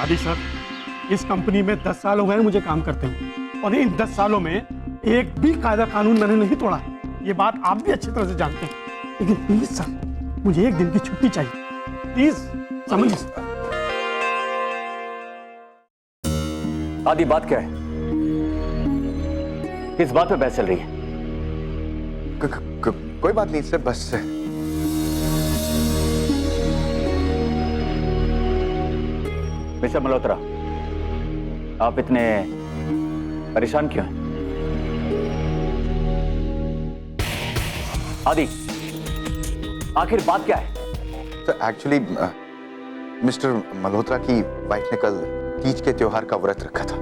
आदि सर, इस कंपनी में 10 साल हो गए मुझे काम करते हुए, और इन 10 सालों में एक भी कायदा कानून मैंने नहीं तोड़ा। ये बात आप भी अच्छी तरह से जानते हैं। लेकिन प्लीज सर, मुझे एक दिन की छुट्टी चाहिए, प्लीज समझिए। आदि, बात क्या है? किस बात पे बहस चल रही है? कोई बात नहीं सर, बस मिस्टर मल्होत्रा, आप इतने परेशान क्यों हैं? आदि, आखिर बात क्या है? तो एक्चुअली मिस्टर मल्होत्रा की वाइफ ने कल तीज के त्योहार का व्रत रखा था।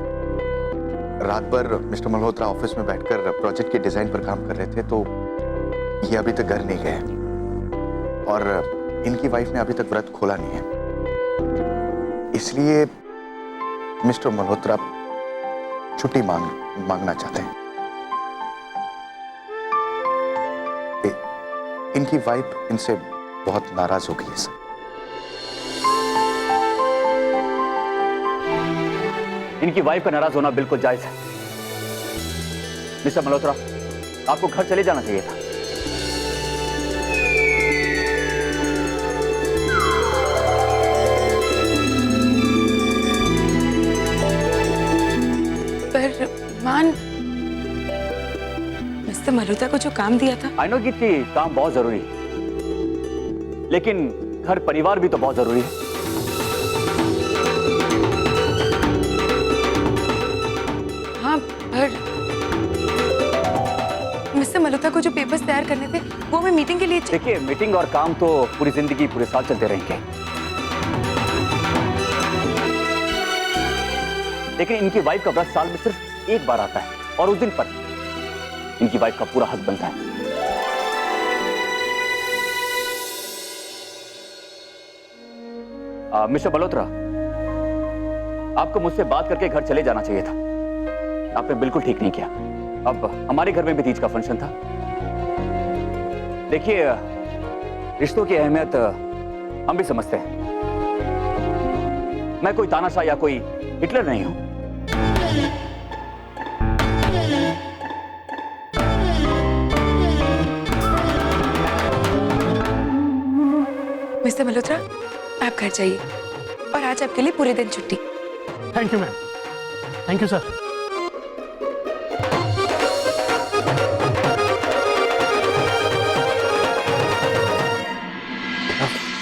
रात भर मिस्टर मल्होत्रा ऑफिस में बैठकर प्रोजेक्ट के डिजाइन पर काम कर रहे थे, तो ये अभी तक घर नहीं गए और इनकी वाइफ ने अभी तक व्रत खोला नहीं है। इसलिए मिस्टर मल्होत्रा छुट्टी मांगना चाहते हैं। इनकी वाइफ इनसे बहुत नाराज हो गई है सर। इनकी वाइफ का नाराज होना बिल्कुल जायज है। मिस्टर मल्होत्रा, आपको घर चले जाना चाहिए था। पर मान, मिस्टर मल्होत्रा को जो काम दिया था। आई नो कि काम बहुत जरूरी है, लेकिन घर परिवार भी तो बहुत जरूरी है। हाँ, पर मिस्टर मल्होत्रा को जो पेपर्स तैयार करने थे वो हमें मीटिंग के लिए देखिए, मीटिंग और काम तो पूरी जिंदगी, पूरे साल चलते रहेंगे, लेकिन इनकी वाइफ का व्रत साल में सिर्फ एक बार आता है, और उस दिन पर इनकी वाइफ का पूरा हक बनता है। मिस्टर मल्होत्रा, आपको मुझसे बात करके घर चले जाना चाहिए था। आपने बिल्कुल ठीक नहीं किया। अब हमारे घर में भी तीज का फंक्शन था। देखिए, रिश्तों की अहमियत हम भी समझते हैं। मैं कोई तानाशाह या कोई हिटलर नहीं हूं। मिस्टर मल्होत्रा, आप घर जाइए, और आज आपके लिए पूरे दिन छुट्टी। Thank you ma'am, thank you sir.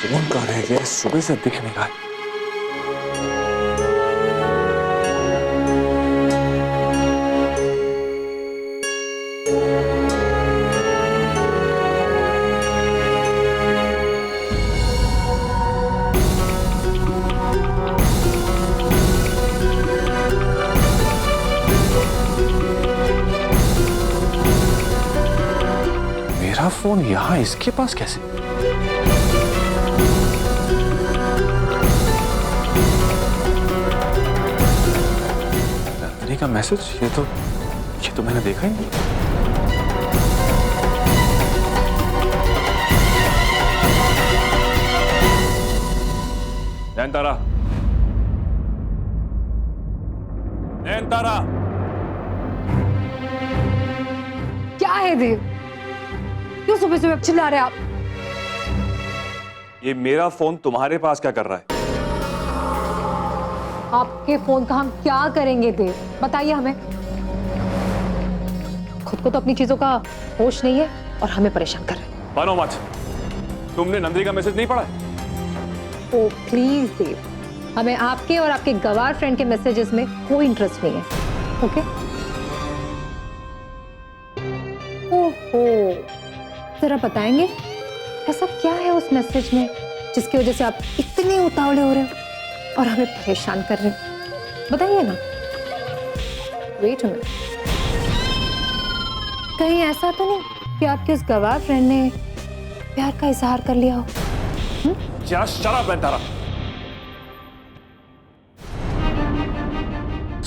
Phone कहाँ रह गया? सुबह से दिख नहीं रहा। मेरा फोन यहाँ इसके पास कैसे? नंदिनी का मैसेज, ये तो मैंने देखा ही नहीं। नयनतारा, नयनतारा, क्या है देव? क्यों सुबह सुबह चिल्ला रहे आप? ये मेरा फोन तुम्हारे पास क्या कर रहा है? आपके फोन का हम क्या करेंगे देव? बताइए हमें। खुद को तो अपनी चीजों का होश नहीं है और हमें परेशान कर रहे हैं। बनो मत। तुमने नंदिनी का मैसेज नहीं पढ़ा? ओ प्लीज देव, हमें आपके और आपके गवार फ्रेंड के मैसेजेस में कोई इंटरेस्ट नहीं है। ओके? ओहो, जरा बताएंगे ऐसा क्या है उस मैसेज में जिसकी वजह से आप इतने उतावले हो रहे हो और हमें परेशान कर रहे हैं? बताइए ना। वेट अ मिनट, कहीं ऐसा तो नहीं कि आपके उस गवार फ्रेंड ने प्यार का इजहार कर लिया हो? Just shut up, Nayantara.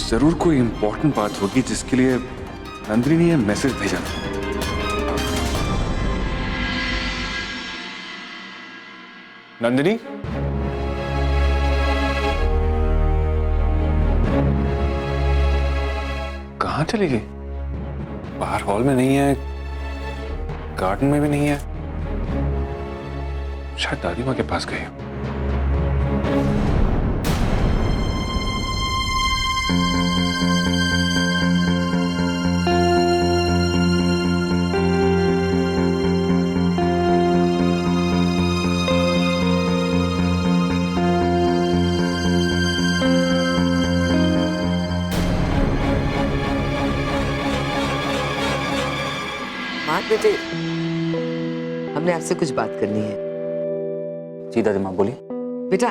जरूर कोई इंपॉर्टेंट बात होगी जिसके लिए नंदिनी ने यह मैसेज भेजा। नंदिनी, कहाँ चली गई? बाहर हॉल में नहीं है, गार्डन में भी नहीं है, शायद दादी माँ के पास गई हो। माँ बेटे, हमने आपसे कुछ बात करनी है। जी दादी माँ बोलिए। बेटा,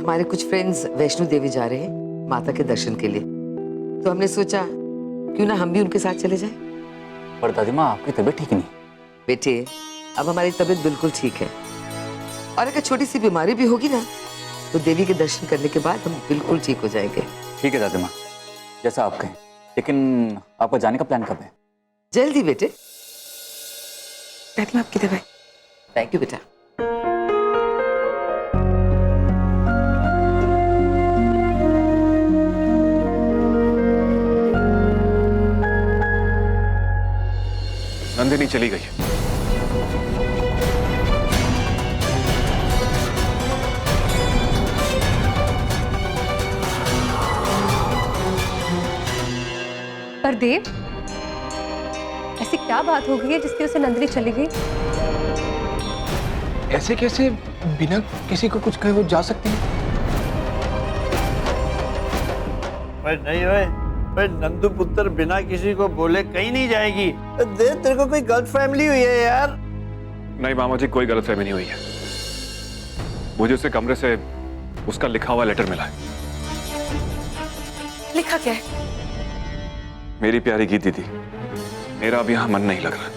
हमारे कुछ फ्रेंड्स वैष्णो देवी जा रहे हैं माता के दर्शन के लिए, तो हमने सोचा क्यों ना हम भी उनके साथ चले जाएं। पर दादी माँ आपकी तबीयत ठीक नहीं। बेटे, अब हमारी तबीयत बिल्कुल ठीक है, और अगर छोटी सी बीमारी भी होगी ना तो देवी के दर्शन करने के बाद हम बिल्कुल ठीक हो जाएंगे। ठीक है दादी माँ, जैसा आप कहें। लेकिन आपका जाने का प्लान कब है? जल्दी बेटे। दादी माँ आपकी दवाई। थैंक यू बेटा। नंदिनी चली गई है। पर देव, ऐसी क्या बात हो गई है जिसकी वजह से नंदिनी चली गई? ऐसे कैसे बिना किसी को कुछ कहे वो जा सकती है? नहीं ओए, नंदू पुत्र बिना किसी को बोले कहीं नहीं जाएगी। देख, तेरे को कोई गलत फैमिली हुई है यार। नहीं मामा जी, कोई गलतफहमी नहीं हुई है। मुझे उसके कमरे से उसका लिखा हुआ लेटर मिला है। लिखा क्या है? मेरी प्यारी गीत दीदी, मेरा अब यहाँ मन नहीं लग रहा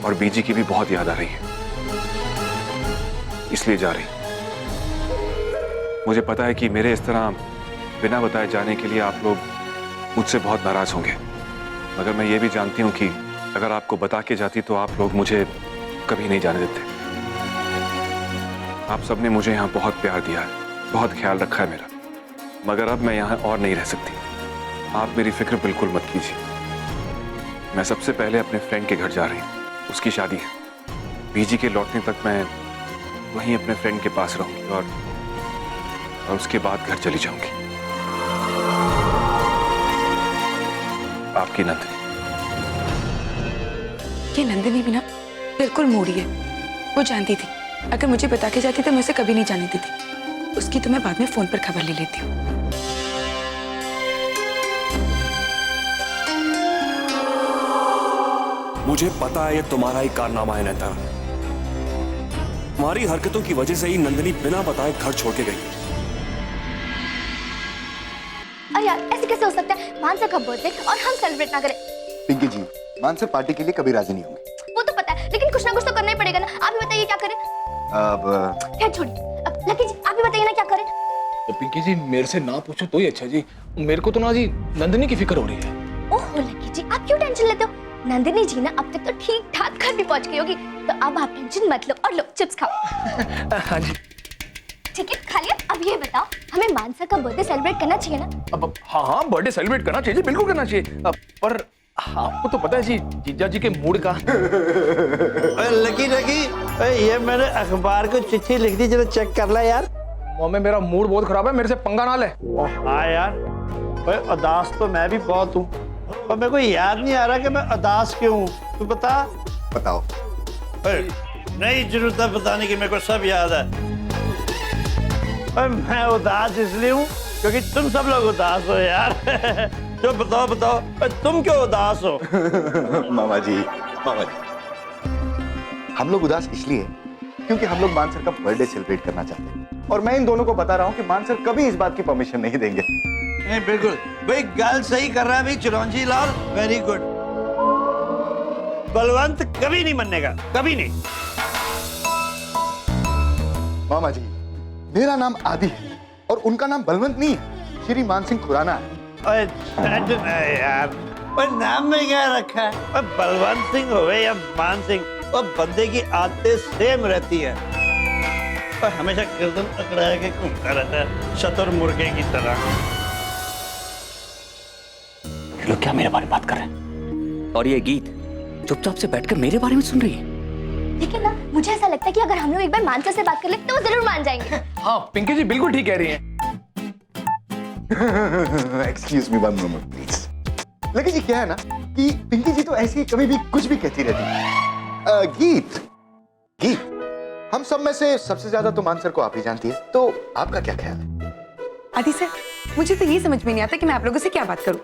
और बीजी की भी बहुत याद आ रही है, इसलिए जा रही। मुझे पता है कि मेरे इस तरह बिना बताए जाने के लिए आप लोग मुझसे बहुत नाराज होंगे, मगर मैं ये भी जानती हूँ कि अगर आपको बता के जाती तो आप लोग मुझे कभी नहीं जाने देते। आप सबने मुझे यहाँ बहुत प्यार दिया है, बहुत ख्याल रखा है मेरा, मगर अब मैं यहाँ और नहीं रह सकती। आप मेरी फिक्र बिल्कुल मत कीजिए। मैं सबसे पहले अपने फ्रेंड के घर जा रही हूँ, उसकी शादी है। बीजी के लौटने तक मैं वहीं अपने फ्रेंड के पास रहूंगी और उसके बाद घर चली जाऊंगी। आपकी नंदिनी। ये नंदिनी भी ना बिल्कुल मूडी है। वो जानती थी अगर मुझे बता के जाती तो मैं उसे कभी नहीं जाने देती। उसकी तो मैं बाद में फोन पर खबर ले लेती हूँ। मुझे पता है ये तुम्हारा ही कारनामा है नैतारा। तुम्हारी हरकतों की वजह से ही नंदिनी बिना बताए घर छोड़ के गई। अरे यार, ऐसे कैसे हो सकता है? मानसा का बर्थडे और हम सेलिब्रेट ना करें? पिंकी जी, मानसा पार्टी के लिए कभी राजी नहीं होंगे। वो तो पता है, लेकिन कुछ ना कुछ तो करना ही पड़ेगा ना। आप ही बताइए क्या करें? अब खैर छोड़िए, अब लकी जी आप ही बताइए ना क्या करें? तो पिंकी जी, मेरे से ना पूछो तो ही अच्छा जी। मेरे को तो ना जी नंदिनी की फिक्र हो रही है। ओह लकी जी, आप क्यों टेंशन लेते हो? नंदिनी जी ना अब तक तो ठीक ठाक घर भी पहुंच गई होगी, तो अब आप टेंशन मत लो और लो चिप्स खाओ। हाँ जी ठीक है, खा लिया। अब ये बताओ, हमें मानसा का बर्थडे सेलिब्रेट करना चाहिए ना? अब हाँ, बर्थडे सेलिब्रेट करना चाहिए, बिल्कुल करना चाहिए। पर आपको तो पता है जी जीजा जी के मूड का। लकी ये मैंने अखबार को चिट्ठी लिख दी, जरा चेक कर ला यार। मम्मी, मेरा मूड बहुत खराब है, मेरे से पंगा ना ले। हाँ यार, उदास तो मैं भी बहुत हूँ, और मेरे को याद नहीं आ रहा कि मैं उदास क्यों हूँ। तू बता। बताओ। नहीं जरूरत है बताने की, मेरे को सब याद है। मैं उदास इसलिए हूँ क्योंकि तुम सब लोग उदास हो यार। जो बताओ तुम क्यों उदास हो? मामा जी, हम लोग उदास इसलिए क्योंकि हम लोग मानसर का बर्थडे सेलिब्रेट करना चाहते हैं, और मैं इन दोनों को बता रहा हूँ कि मानसर कभी इस बात की परमिशन नहीं देंगे। नहीं बिल्कुल भाई, गल सही कर रहा है भाई चिरंजी लाल, वेरी गुड। बलवंत कभी नहीं मानेगा, कभी नहीं। मामा जी, मेरा नाम आदि है और उनका नाम बलवंत नहीं है, श्री मान सिंह खुराना है। यार, नाम में क्या रखा है? बलवंत सिंह हो या मान सिंह, वो बंदे की आदतें सेम रहती है। हमेशा गर्दन अकड़ा के घूमता रहता है, शतुर मुर्गे की तरह। ये लोग क्या मेरे बारे में बात कर रहे हैं? और ये गीत चुपचाप से बैठकर मेरे बारे में सुन रही है। लेकिन ना मुझे ऐसा लगता है कि अगर हम लोग एक बार मानसा से बात कर ले तो वो जरूर मान जाएंगे। हाँ पिंकी जी बिल्कुल ठीक कह रही हैं। Excuse me one moment please. लेकिन ये क्या है ना कि पिंकी जी तो ऐसे ही कभी भी कुछ भी कहती रहती है। गीत गीत हम सब में से सबसे ज्यादा तो मान सर को आप ही जानती है, तो आपका क्या ख्याल है? आदि सर, मुझे तो ये समझ में नहीं आता कि मैं आप लोगों से क्या बात करूं।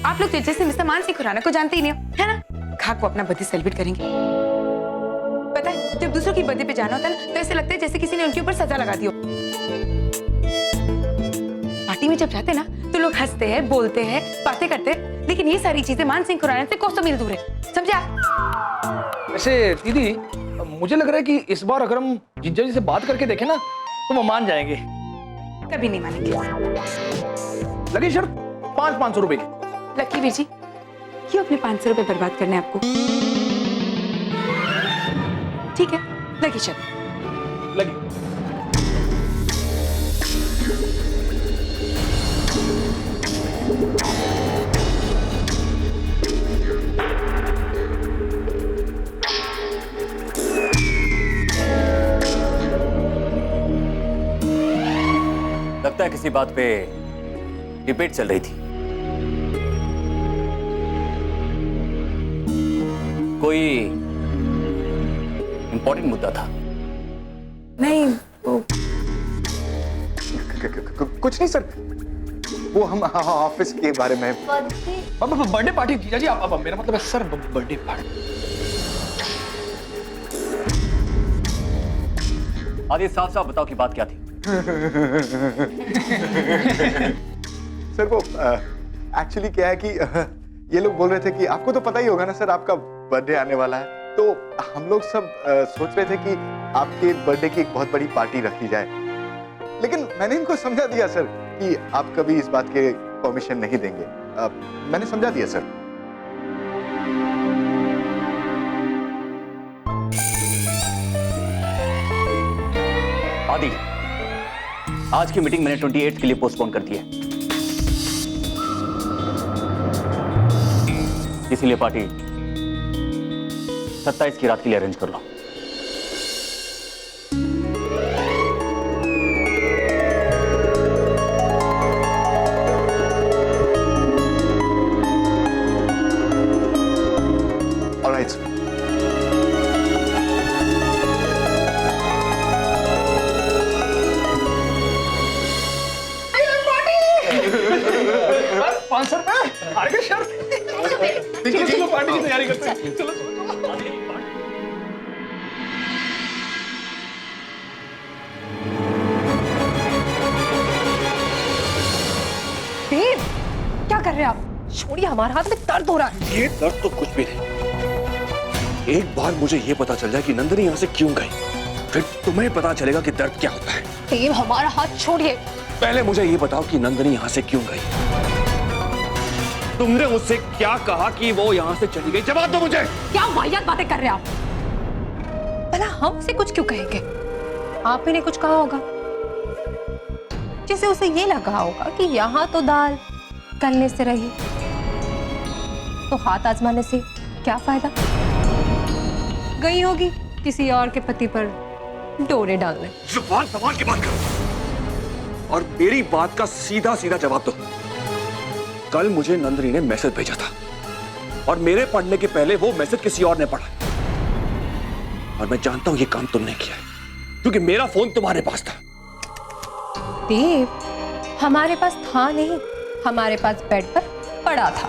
आप लोग तो जैसे मिस्टर मानसिंह खुराना को जानते ही नहीं हो, है ना? खा को अपना बर्थडे सेलिब्रेट करेंगे। पता है, जब दूसरों की बर्थडे पे जाना होता है ना, तो ऐसे लगता है जैसे किसी ने उनके ऊपर सजा लगा दी हो। पार्टी में जब जाते हैं ना, तो लोग हंसते हैं, बोलते हैं, बातें करते हैं, लेकिन ये सारी चीजें मानसिंह खुराना से कोसों मील दूर है, समझा? वैसे दीदी मुझे लग रहा है कि इस बार अगर हम जीजा जी से बात करके देखें ना तो वो मान जाएंगे। कभी नहीं मानेंगे। लगी शर्त 500 रुपए की। लकी वीर जी, क्यों अपने 500 रुपए बर्बाद करने हैं आपको? ठीक है, लगी शर्त। लगी। लगता है किसी बात पे डिबेट चल रही थी। कोई इंपॉर्टेंट मुद्दा था? नहीं, वो कुछ नहीं सर, वो हम ऑफिस के बारे में। बर्थडे पार्टी जीजा जी, अब मेरा मतलब है सर बर्थडे पार्टी। आदि साफ साफ बताओ कि बात क्या थी? सर वो एक्चुअली क्या है कि ये लोग बोल रहे थे कि आपको तो पता ही होगा ना सर, आपका बर्थडे आने वाला है, तो हम लोग सब सोच रहे थे कि आपके बर्थडे की एक बहुत बड़ी पार्टी रखी जाए। लेकिन मैंने इनको समझा दिया सर कि आप कभी इस बात के परमिशन नहीं देंगे। मैंने समझा दिया सर। आदि, आज की मीटिंग मैंने 28 के लिए पोस्टपोन कर दी है, इसीलिए पार्टी 27 की रात के लिए अरेंज कर लो। Alright sir. आगे शर्त। चलो पार्टी की तैयारी करते हैं। चलो देव, क्या कर रहे हैं आप? छोड़िए, हमारे हाथ में दर्द हो रहा है। ये दर्द तो कुछ भी नहीं। एक बार मुझे ये पता चल जाए कि नंदिनी यहाँ से क्यों गई, फिर तुम्हें पता चलेगा कि दर्द क्या होता है। देव, हमारा हाथ छोड़िए। पहले मुझे ये बताओ कि नंदिनी यहाँ से क्यों गई। तुमने मुझसे क्या कहा कि वो यहाँ से चली गई? जवाब दो मुझे। क्या वाहियात बातें कर रहे हैं आप? भला हमसे कुछ क्यों कहेंगे? आप ही ने कुछ कहा होगा, जैसे उसे ये लगा होगा कि यहाँ तो दाल गलने से रही, तो हाथ आजमाने से क्या फायदा। गई होगी किसी और के पति पर डोरे डालने। जुबान संभाल के बात करो और मेरी बात का सीधा सीधा जवाब दो। कल मुझे नंदिनी ने मैसेज भेजा था और मेरे पढ़ने के पहले वो मैसेज किसी और ने पढ़ा, और मैं जानता हूं ये काम तुमने किया है क्योंकि मेरा फोन तुम्हारे पास था। देव, हमारे पास था नहीं, हमारे पास बेड पर पड़ा था,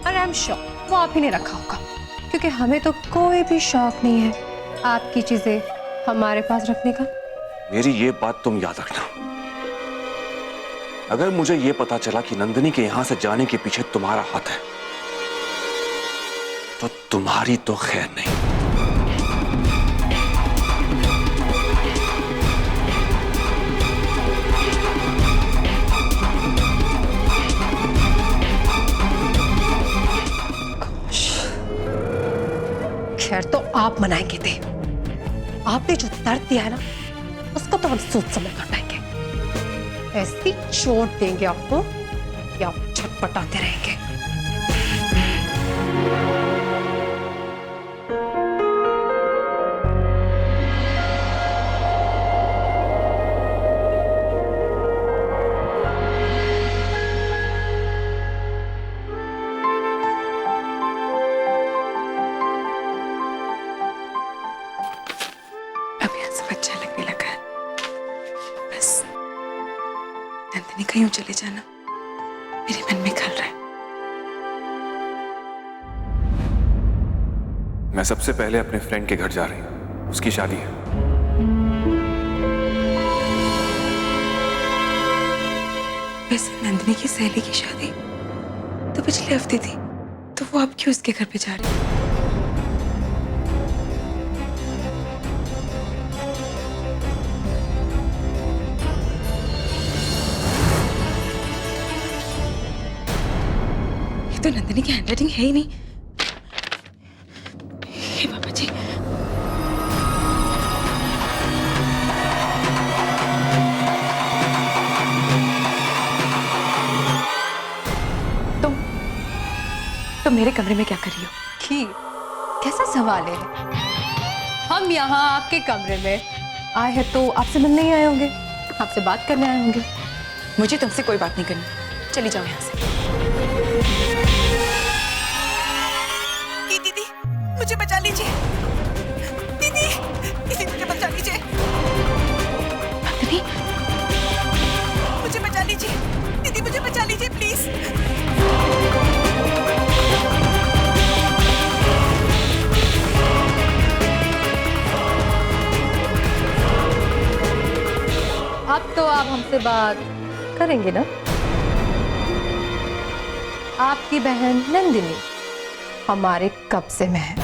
और आई एम श्योर वो आप ही ने रखा होगा, क्योंकि हमें तो कोई भी शौक नहीं है आपकी चीजें हमारे पास रखने का। मेरी ये बात तुम याद रखना, अगर मुझे ये पता चला कि नंदिनी के यहां से जाने के पीछे तुम्हारा हाथ है, तो तुम्हारी तो खैर नहीं। खैर तो आप मनाएंगे थे, आपने जो दर्द दिया है ना, उसको तो हम सोच समझ कर पाएंगे। ऐसी चोट देंगे आपको कि आप छटपटाते रहेंगे। अब यहाँ सब अच्छा लगने लगा है। बस नंदिनी कहीं यूं चले जाना मेरे मन में खल रहा है। मैं सबसे पहले अपने फ्रेंड के घर जा रही हूँ, उसकी शादी है। वैसे नंदिनी की सहेली की शादी तो पिछले हफ्ते थी, तो वो अब क्यों उसके घर पे जा रही है? ये तो नंदिनी की हैंडराइटिंग है ही नहीं। हे बाबा जी, तुम मेरे कमरे में क्या कर रही हो? खीर, कैसा सवाल है? हम यहाँ आपके कमरे में आए हैं तो आपसे मिलने ही आए होंगे, आपसे बात करने आए होंगे। मुझे तुमसे कोई बात नहीं करनी, चली जाओ यहाँ से। दीदी, मुझे बचा लीजिए। दीदी, मुझे बचा लीजिए। नंदिनी, मुझे बचा लीजिए। दीदी, मुझे बचा लीजिए प्लीज। अब तो आप हमसे बात करेंगे ना? आपकी बहन नंदिनी हमारे कब्जे में है।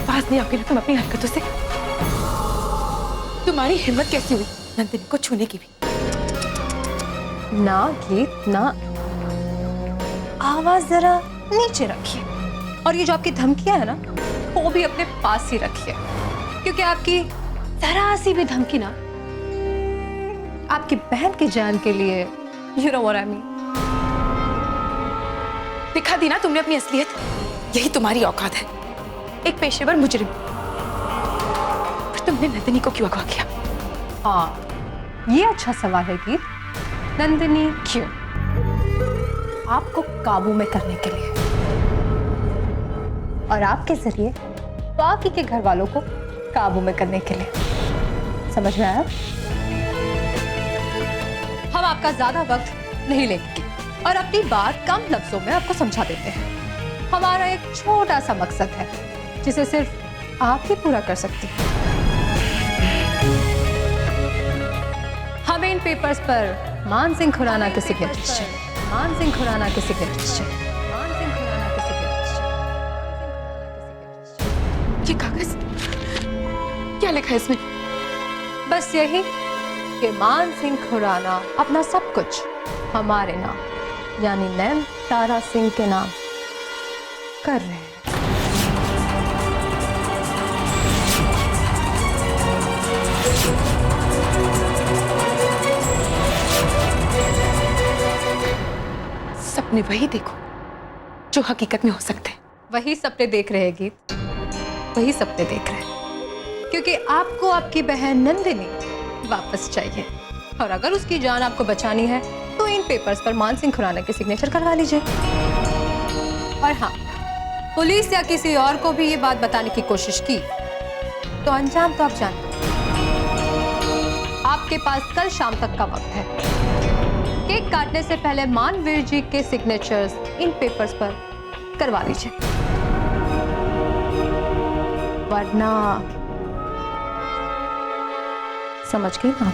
बात नहीं आपके लिए तुम अपनी हरकतों से। तुम्हारी हिम्मत कैसी हुई नंदिनी को छूने की भी? ना गीत ना, आवाज जरा नीचे रखिए, और ये जो आपकी धमकियां है ना, वो भी अपने पास ही रखिए, क्योंकि आपकी जरा सी भी धमकी ना आपकी बहन की जान के लिए, you know what I mean। दिखा दी ना तुमने अपनी असलियत, यही तुम्हारी औकात है, एक पेशेवर मुजरिम। पर तुमने नंदिनी को क्यों अगवा किया? हाँ, ये अच्छा सवाल है गीत। नंदिनी क्यों? आपको काबू में करने के लिए, और आपके जरिए बाकी के घर वालों को काबू में करने के लिए। समझ में आया? हम आपका ज्यादा वक्त नहीं लेंगे और अपनी बात कम लफ्जों में आपको समझा देते हैं। हमारा एक छोटा सा मकसद है जिसे सिर्फ आप ही पूरा कर सकती हैं। हमें इन पेपर्स पर मान सिंह खुराना के सिग्नेचर्स चाहिए। मान सिंह खुराना के सिग्नेचर्स चाहिए। मान सिंह खुराना के सिग्नेचर्स चाहिए। ये कागज क्या लिखा है इसमें? बस यही कि मान सिंह खुराना अपना सब कुछ हमारे नाम यानी नैन तारा सिंह के नाम कर रहे हैं। सपने वही देखो जो हकीकत में हो सकते हैं। वही सपने देख रहे हैं गीत, वही सपने देख रहे हैं, क्योंकि आपको आपकी बहन नंदिनी वापस चाहिए, और अगर उसकी जान आपको बचानी है तो इन पेपर्स पर मान सिंह खुराना के सिग्नेचर करवा लीजिए। और हाँ, पुलिस या किसी और को भी ये बात बताने की कोशिश की तो अंजाम तो आप जानते हैं। आपके पास कल शाम तक का वक्त है। केक काटने से पहले मानवीर जी के सिग्नेचर्स इन पेपर्स पर करवा लीजिए, वरना समझ गई ना?